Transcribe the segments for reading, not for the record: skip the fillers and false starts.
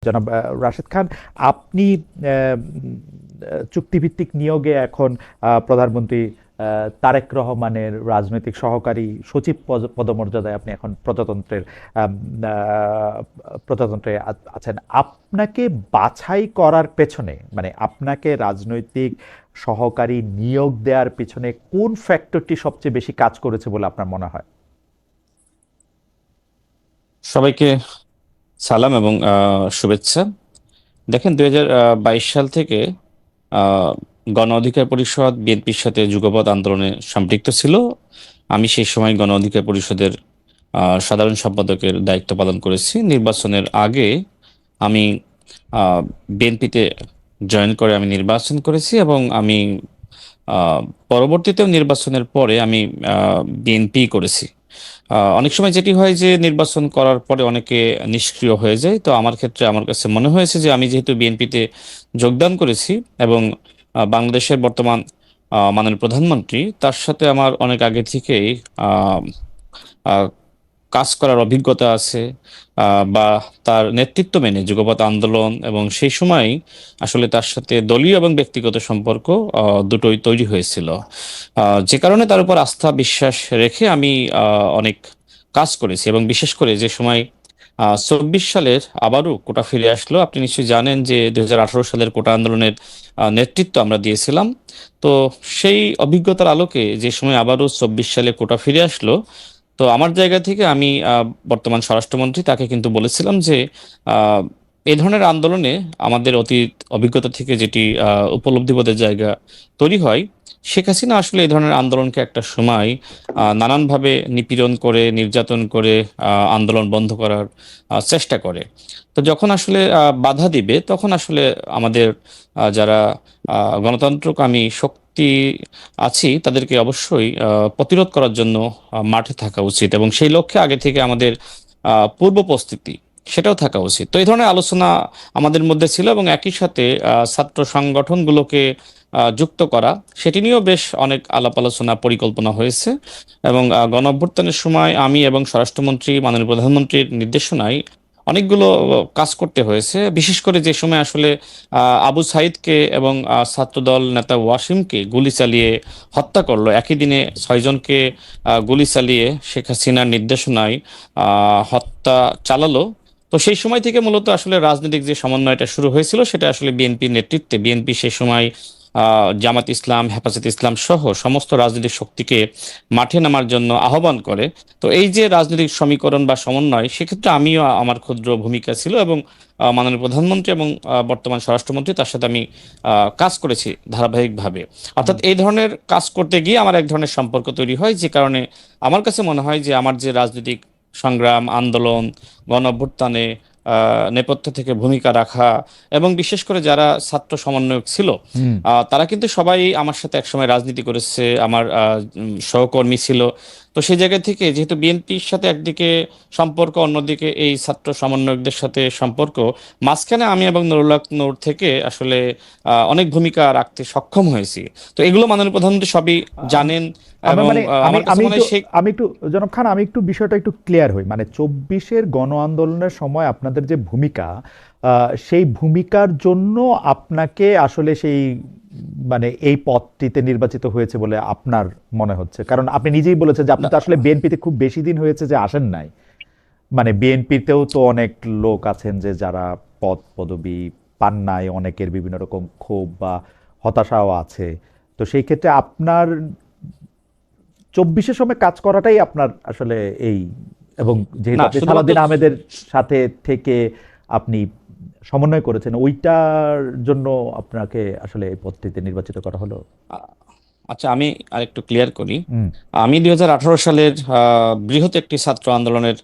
জনাব রাশেদ খান, আপনি চুক্তিভিত্তিক নিয়োগে এখন প্রধানমন্ত্রী তারেক রহমানের রাজনৈতিক সহকারী সচিব পদমর্যাদায় আপনি এখন আম, প্রজাতন্ত্রে আছেন। আপনাকে বাছাই করার পেছনে, মানে আপনাকে রাজনৈতিক সহকারী নিয়োগ দেওয়ার পেছনে কোন ফ্যাক্টরটি সবচেয়ে বেশি কাজ করেছে বলে আপনার মনে হয়? সবাইকে সালাম এবং শুভেচ্ছা। দেখেন, 2022 সাল থেকে আহ, গণ অধিকার পরিষদ বিএনপির সাথে যুগপৎ আন্দোলনে সম্পৃক্ত ছিল। আমি সেই সময় গণ অধিকার পরিষদের সাধারণ সম্পাদকের দায়িত্ব পালন করেছি। নির্বাচনের আগে আমি বিএনপিতে জয়েন করে আমি নির্বাচন করেছি, এবং আমি পরবর্তীতেও নির্বাচনের পরে আমি বিএনপি করেছি। অনেক সময় যেটি হয় যে নির্বাচন করার পরে অনেকে নিষ্ক্রিয় হয়ে যায়। তো আমার ক্ষেত্রে আমার কাছে মনে হয়েছে যে আমি যেহেতু বিএনপিতে যোগদান করেছি এবং বাংলাদেশের বর্তমান মাননীয় প্রধানমন্ত্রী, তার সাথে আমার অনেক আগে থেকেই আহ, আহ, কাজ করার অভিজ্ঞতা আছে, বা তার নেতৃত্ব মেনে যুগপৎ আন্দোলন, এবং সেই সময় আসলে তার সাথে দলীয় এবং ব্যক্তিগত সম্পর্ক দুটোই তৈরি হয়েছিল। যে কারণে তার উপর আস্থা বিশ্বাস রেখে আমি অনেক কাজ করেছি, এবং বিশেষ করে যে সময় 24 সালের আবারও কোটা ফিরে আসলো। আপনি নিশ্চয়ই জানেন যে 2018 সালের কোটা আন্দোলনের নেতৃত্ব আমরা দিয়েছিলাম। তো সেই অভিজ্ঞতার আলোকে যে সময় আবারও 24 সালে কোটা ফিরে আসলো, তো আমার জায়গা থেকে আমি বর্তমান স্বরাষ্ট্রমন্ত্রী তাকে কিন্তু বলেছিলাম যে আহ, এই ধরনের আন্দোলনে আমাদের অতীত অভিজ্ঞতা থেকে যেটি উপলব্ধিবোধের জায়গা তৈরি হয়, শেখ হাসিনা আসলে এই ধরনের আন্দোলনকে একটা সময় নানানভাবে নিপীড়ন করে, নির্যাতন করে আন্দোলন বন্ধ করার চেষ্টা করে। তো যখন আসলে বাধা দিবে, তখন আসলে আমাদের যারা গণতন্ত্রকামী শক্তি আছি, তাদেরকে অবশ্যই প্রতিরোধ করার জন্য মাঠে থাকা উচিত, এবং সেই লক্ষ্যে আগে থেকে আমাদের পূর্ব প্রস্তুতি সেটাও থাকা উচিত। তো এই ধরনের আলোচনা আমাদের মধ্যে ছিল, এবং একই সাথে ছাত্র সংগঠনগুলোকে যুক্ত করা, সেটি নিয়েও বেশ অনেক আলাপ আলোচনা পরিকল্পনা হয়েছে। এবং গণ অভ্যুত্থানের সময় আমি এবং স্বরাষ্ট্রমন্ত্রী মাননীয় প্রধানমন্ত্রীর নির্দেশনায় অনেকগুলো কাজ করতে হয়েছে। বিশেষ করে যে সময় আসলে আবু সাইদকে এবং ছাত্রদল নেতা ওয়াসিমকে গুলি চালিয়ে হত্যা করলো, একই দিনে 6 জনকে গুলি চালিয়ে শেখ হাসিনার নির্দেশনায় হত্যা চালালো। তো সেই সময় থেকে মূলত আসলে রাজনৈতিক যে সমন্বয়টা শুরু হয়েছিল, সেটা আসলে বিএনপির নেতৃত্বে, বিএনপি সেই সময় জামাত ইসলাম, হেফাজত ইসলাম সহ সমস্ত রাজনৈতিক শক্তিকে মাঠে নামার জন্য আহ্বান করে। তো এই যে রাজনৈতিক সমীকরণ বা সমন্বয়, সেক্ষেত্রে আমিও আমার ক্ষুদ্র ভূমিকা ছিল, এবং মাননীয় প্রধানমন্ত্রী এবং বর্তমান স্বরাষ্ট্রমন্ত্রী তার সাথে আমি কাজ করেছি ধারাবাহিকভাবে। অর্থাৎ এই ধরনের কাজ করতে গিয়ে আমার এক ধরনের সম্পর্ক তৈরি হয়, যে কারণে আমার কাছে মনে হয় যে আমার যে রাজনৈতিক সংগ্রাম, আন্দোলন, গণ অভ্যুত্থানে নেপথ্য থেকে ভূমিকা রাখা, এবং বিশেষ করে যারা ছাত্র সমন্বয়ক ছিল, হুম। তারা কিন্তু সবাই আমার সাথে একসময় রাজনীতি করেছে, আমার সহকর্মী ছিল। তো সেই জায়গা থেকে যেহেতু বিএনপির সাথে একদিকে সম্পর্ক, অন্যদিকে এই ছাত্র সমন্বয়কদের সাথে সম্পর্ক, মাঝখানে আমি এবং নুরুল হক নূর থেকে আসলে অনেক ভূমিকা রাখতে সক্ষম হয়েছি। তো এগুলো মাননীয় প্রধানমন্ত্রী সবই জানেন, আমি এবং মানে আমি আমার কাছে আমি মনে একটু হয় সেই আমি একটু জনাব খান, আমি একটু বিষয়টা একটু ক্লিয়ার হই। মানে 24-এর গণ আন্দোলনের সময় আপনাদের যে ভূমিকা, সেই ভূমিকার জন্য আপনাকে আসলে সেই, মানে এই পদটিতে নির্বাচিত হয়েছে বলে আপনার মনে হচ্ছে? কারণ আপনি নিজেই বলেছেন যে আপনি না। তো আসলে বিএনপিতে খুব বেশি দিন হয়েছে যে আসেন নাই। মানে বিএনপিতেও তো অনেক লোক আছেন যে যারা পদ পদবি পান নাই, অনেকের বিভিন্ন রকম ক্ষোভ বা হতাশাও আছে। তো সেই ক্ষেত্রে আপনার 24-এর সময় কাজ করাটাই আপনার আসলে এই, এবং যেহেতু না, আপনি শুধুমাত্র সালাউদ্দিন আহমেদের সাথে থেকে আপনি সমন্বয় করেছেন, ওইটার জন্য আপনাকে আসলে এই পদটিতে নির্বাচিত করা হলো। আ- আচ্ছা, আমি আরেকটু ক্লিয়ার করি। হুম। আমি 2018 সালের বৃহৎ একটি ছাত্র আন্দোলনের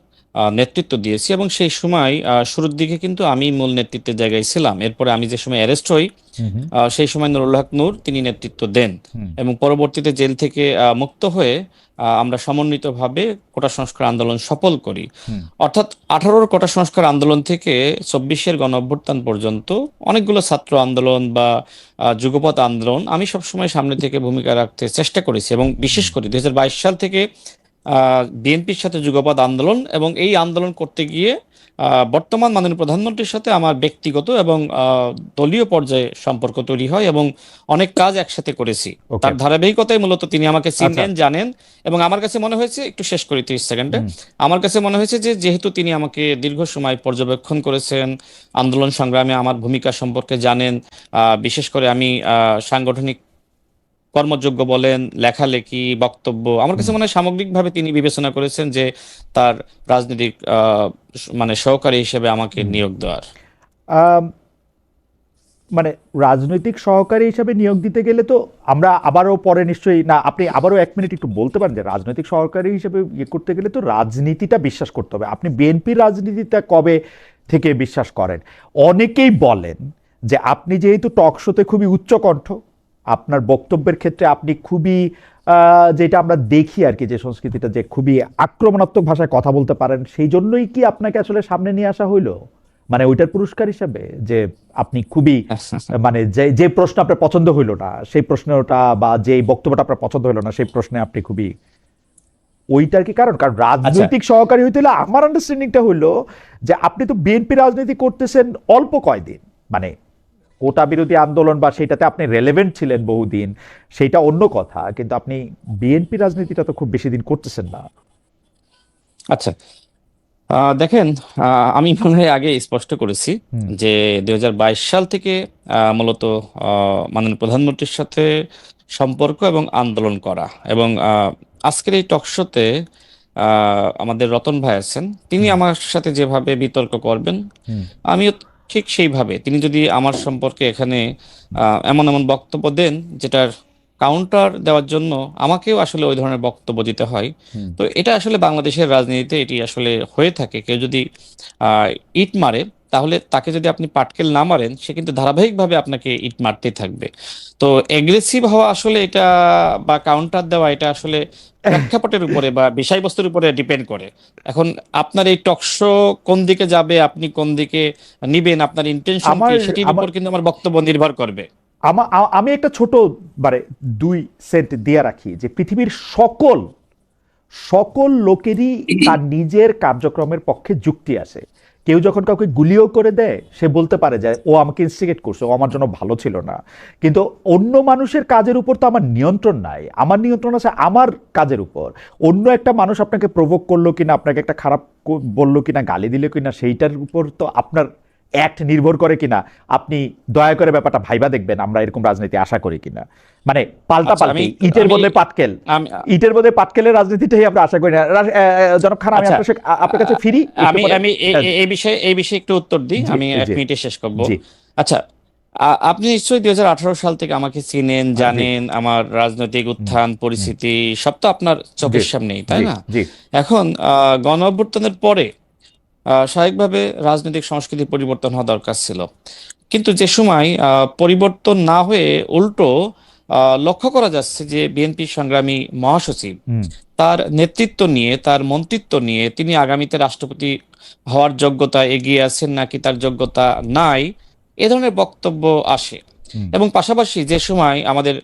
নেতৃত্ব দিয়েছি, এবং সেই সময় শুরুর দিকে কিন্তু আমি মূল নেতৃত্বের জায়গায় ছিলাম। এরপরে আমি যে সময় অ্যারেস্ট হই, হুম। হুম। সেই সময় নুরুল হক নূর তিনি নেতৃত্ব দেন, হুম। এবং পরবর্তীতে জেল থেকে মুক্ত হয়ে আমরা সমন্বিতভাবে কোটা সংস্কার আন্দোলন সফল করি। হুম। অর্থাৎ 18-র কোটা সংস্কার আন্দোলন থেকে 24-এর গণ অভ্যুত্থান পর্যন্ত অনেকগুলো ছাত্র আন্দোলন বা যুগপৎ আন্দোলন আমি সবসময় সামনে থেকে ভূমিকা রাখতে চেষ্টা করেছি, এবং বিশেষ হুম। করে 2022 সাল থেকে বিএনপির সাথে যুগপৎ আন্দোলন, এবং এই আন্দোলন করতে গিয়ে বর্তমান মাননীয় প্রধানমন্ত্রীর সাথে আমার ব্যক্তিগত এবং দলীয় পর্যায়ে সম্পর্ক তৈরি হয় এবং অনেক কাজ একসাথে করেছি। ওকে। তার ধারাবাহিকতায় মূলত তিনি আমাকে আচ্ছা। চিনেন, জানেন। এবং আমার কাছে মনে হয়েছে, একটু শেষ করি 30 সেকেন্ডে, হুম। আমার কাছে মনে হয়েছে যে যেহেতু তিনি আমাকে দীর্ঘ সময় পর্যবেক্ষণ করেছেন, আন্দোলন সংগ্রামে আমার ভূমিকা সম্পর্কে জানেন, বিশেষ করে আমি সাংগঠনিক কর্মযোগ্য বলেন, লেখালেখি, বক্তব্য, আমার কাছে হুম। মনে হয় সামগ্রিকভাবে তিনি বিবেচনা করেছেন যে তার রাজনৈতিক মানে সহকারী হিসেবে আমাকে হুম। নিয়োগ দেওয়ার। আম, মানে রাজনৈতিক সহকারী হিসাবে নিয়োগ দিতে গেলে তো আমরা আবারও পরে নিশ্চয়ই, না আপনি আবারও 1 মিনিট একটু বলতে পারেন যে রাজনৈতিক সহকারী হিসেবে ইয়ে করতে গেলে তো রাজনীতিটা বিশ্বাস করতে হবে। আপনি বিএনপির রাজনীতিটা কবে থেকে বিশ্বাস করেন? অনেকেই বলেন যে আপনি যেহেতু টক শোতে খুবই উচ্চকণ্ঠ, আপনার বক্তব্যের ক্ষেত্রে আপনি খুবই যেটা আমরা দেখি আর কি, যে সংস্কৃতিটা যে খুবই আক্রমণাত্মক ভাষায় কথা বলতে পারেন, সেই জন্যই কি আপনাকে আসলে সামনে নিয়ে আসা হইলো, মানে ওইটার পুরস্কার হিসাবে, যে আপনি খুবই মানে যে যে প্রশ্ন আপনার পছন্দ হইলো না সেই প্রশ্নটা, বা যে বক্তব্যটা আপনার পছন্দ হইলো না সেই প্রশ্নে আপনি খুবই, ওইটার কি কারণ? কারণ আচ্ছা, রাজনৈতিক সহকারী হইতে হলে আমার আন্ডারস্ট্যান্ডিংটা হইলো যে আপনি তো বিএনপি রাজনীতি করতেছেন অল্প কয়দিন, মানে কোটা বিরোধী আন্দোলন বা সেটাতে আপনি রেলেভেন্ট ছিলেন বহুদিন, সেইটা অন্য কথা, কিন্তু আপনি বিএনপি রাজনীতিটা তো খুব বেশি দিন করতেছেন না। আচ্ছা। দেখেন, আমি মনে হয় আগে স্পষ্ট করেছি হুম। যে 2022 সাল থেকে মূলত মাননীয় প্রধানমন্ত্রীর সাথে সম্পর্ক এবং আন্দোলন করা, এবং আজকের এই টকশোতে আমাদের রতন ভাই আছেন, তিনি হুম। আমার সাথে যেভাবে বিতর্ক করবেন, হুম। আমিও ঠিক সেইভাবে, তিনি যদি আমার সম্পর্কে এখানে এমন এমন বক্তব্য দেন যেটার কাউন্টার দেওয়ার জন্য আমাকেও আসলে ওই ধরনের বক্তব্য দিতে হয়। হুম। তো এটা আসলে বাংলাদেশের রাজনীতিতে এটি আসলে হয়ে থাকে। কেউ যদি আহ, ইট মারে, তাহলে তাকে যদি আপনি পাটকেল না মারেন, সে কিন্তু ধারাবাহিকভাবে আপনাকে ইট মারতেই থাকবে। তো এগ্রেসিভ হওয়া আসলে এটা, বা কাউন্টার দেওয়া, এটা আসলে প্রেক্ষাপটের উপরে বা বিষয়বস্তুর উপরে ডিপেন্ড করে। এখন আপনার এই টকশো কোন দিকে যাবে, আপনি কোন দিকে নিবেন, আপনার ইন্টেনশন কি, আমার সেটির আমার উপর কিন্তু আমার বক্তব্য নির্ভর করবে। আমি একটা ছোট, মানে 2 সেন্ট দিয়ে রাখি যে পৃথিবীর সকল সকল লোকেরই তার নিজের কার্যক্রমের পক্ষে যুক্তি আছে। কেউ যখন কাউকে গুলিও করে দেয়, সে বলতে পারে যে ও আমাকে ইনস্টিগেট করছে, ও আমার জন্য ভালো ছিল না। কিন্তু অন্য মানুষের কাজের উপর তো আমার নিয়ন্ত্রণ নাই, আমার নিয়ন্ত্রণ আছে আমার কাজের উপর। অন্য একটা মানুষ আপনাকে প্রভোক করলো কিনা, আপনাকে একটা খারাপ বললো কিনা, গালি দিল কিনা, সেইটার উপর তো আপনার অ্যাক্ট নির্ভর করে কিনা। আপনি দয়া করে ব্যাপারটা ভাইবা দেখবেন আমরা এরকম রাজনীতি আশা করি কিনা, মানে পাল্টা আচ্ছা, আমি পাল্টি, ইটের আমি বদলে পাটকেল, আমি ইটের বদলে পাটকেলের রাজনীতিটাই আমরা আশা করি না। জনাব খান, আমি আচ্ছা, আপনার কাছে ফিরি একটু আমি পরে। আমি এই বিষয়ে একটু উত্তর দিই, জি। আমি এক জি। মিনিটে শেষ করব। জি। আচ্ছা, আপনি নিশ্চয়ই 2018 সাল থেকে আমাকে চিনেন, জি। জানেন, আমার রাজনৈতিক হুম। উত্থান হুম। পরিস্থিতি সব তো আপনার জি। চোখের সামনেই, তাই জি। না? জি। এখন গণ অভ্যুত্থানের পরে স্বাভাবিকভাবে রাজনৈতিক সংস্কৃতির পরিবর্তন হওয়া দরকার ছিল। কিন্তু যে সময় পরিবর্তন না হয়ে উল্টো লক্ষ্য করা যাচ্ছে যে বিএনপি সংগ্রামী মহাসচিব হুম। তার নেতৃত্ব নিয়ে, তার মন্ত্রিত্ব নিয়ে তিনি আগামীতে রাষ্ট্রপতি হওয়ার যোগ্যতা এগিয়ে আছেন নাকি তার যোগ্যতা নাই, এ ধরনের বক্তব্য আসে। হুম। এবং পাশাপাশি যে সময় আমাদের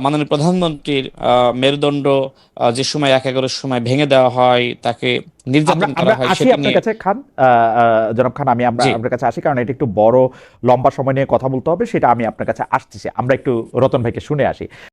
মাননীয় প্রধানমন্ত্রীর মেরুদণ্ড যে সময় 1/11 সময় ভেঙে দেওয়া হয়, তাকে আমরা নির্যাতন করা আমরা হয়, আসি সেটি আপনার নিয়ে। কাছে খান, জনাব খান, আমরা জি। আপনার কাছে আসি, কারণ এটা একটু বড় লম্বা সময় নিয়ে কথা বলতে হবে, সেটা আমি আপনার কাছে আসতেছি। আমরা একটু রতন ভাইকে শুনে আসি।